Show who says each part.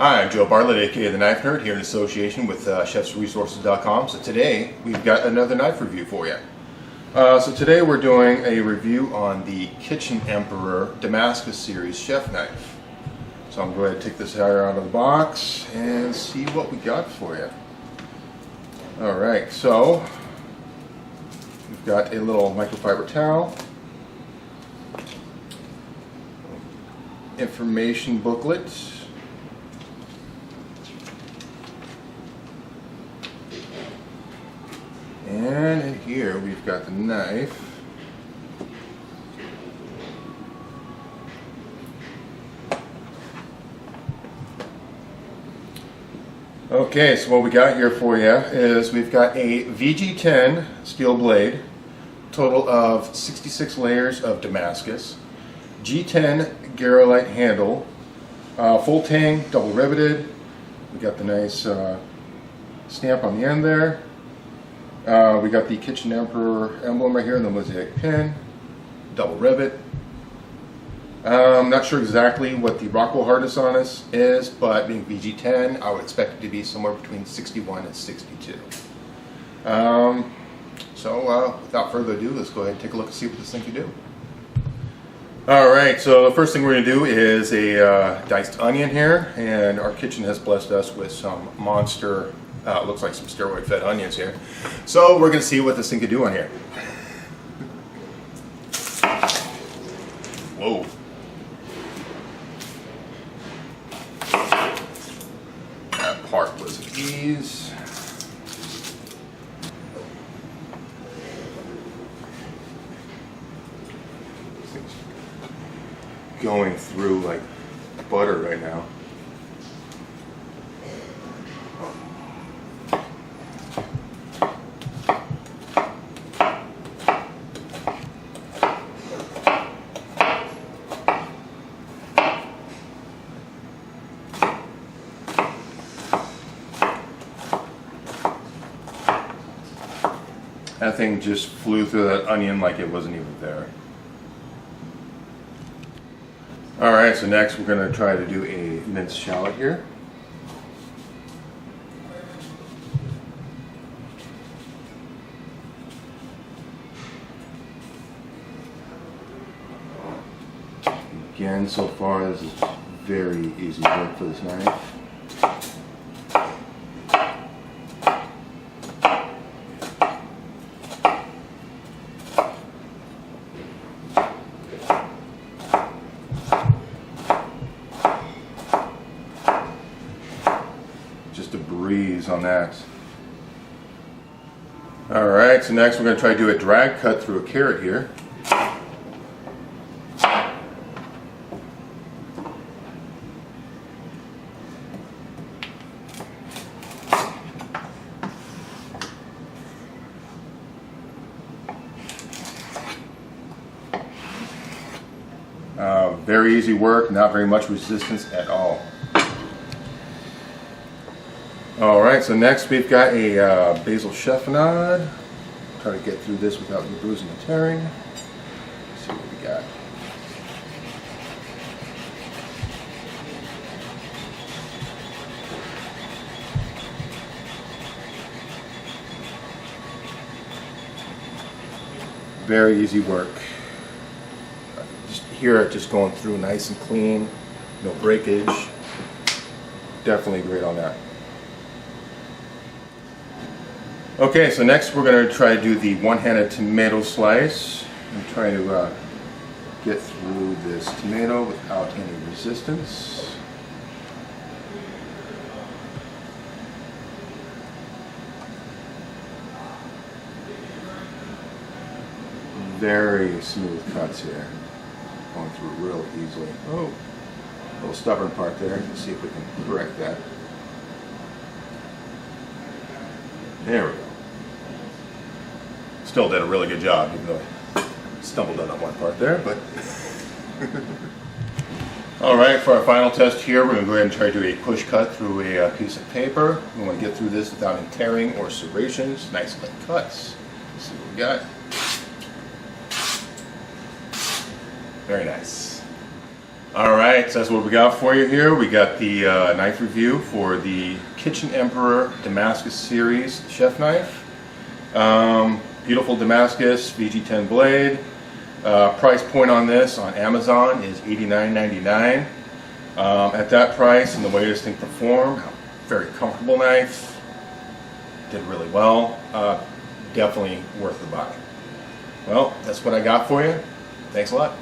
Speaker 1: Hi, I'm Joe Bartlett, aka The Knife Nerd, here in association with chefsresources.com. So today we've got another knife review for you. So today we're doing a review on the Kitchen Emperor Damascus series chef knife. So I'm going to take this out of the box and see what we got for you. Alright, so we've got a little microfiber towel, information booklet, and in here we've got the knife. Okay, so what we got here for you is we've got a VG10 steel blade, total of 66 layers of Damascus, G10 Garolite handle, full tang, double riveted. We got the nice stamp on the end there. We got the Kitchen Emperor emblem right here in the mosaic pin, double rivet. I'm not sure exactly what the Rockwell hardness on this is, but being VG10, I would expect it to be somewhere between 61 and 62. So without further ado, let's go ahead and take a look and see what this thing can do. Alright, so the first thing we're going to do is a diced onion here, and our kitchen has blessed us with some monster, looks like some steroid fed onions here. So we're going to see what this thing can do on here. Whoa. That part was an ease. Going through like butter right now. That thing just flew through that onion like it wasn't even there. Alright, so next we're going to try to do a minced shallot here. Again, so far this is very easy work for this knife. Just a breeze on that. Alright, so next we're going to try to do a drag cut through a carrot here. Very easy work, not very much resistance at all. Alright, so next we've got a Basil chiffonade. Try to get through this without any bruising and tearing. Let's see what we got. Very easy work. Just hear it just going through nice and clean, no breakage. Definitely great on that. Okay, so next we're going to try to do the one-handed tomato slice. I'm trying to get through this tomato without any resistance. Very smooth cuts here. Going through real easily. Oh, a little stubborn part there. Let's see if we can correct that. There we go. Still did a really good job, even though I stumbled on that one part there, but alright, for our final test here, we're going to go ahead and try to do a push cut through a piece of paper. We want to get through this without any tearing or serrations. Nice light cuts. Let's see what we got. Very nice. Alright, so that's what we got for you here. We got the knife review for the Kitchen Emperor Damascus series chef knife. Beautiful Damascus VG10 blade. Price point on this on Amazon is $89.99. At that price and the way this thing performed, very comfortable knife, did really well, definitely worth the buy. Well, that's what I got for you. Thanks a lot.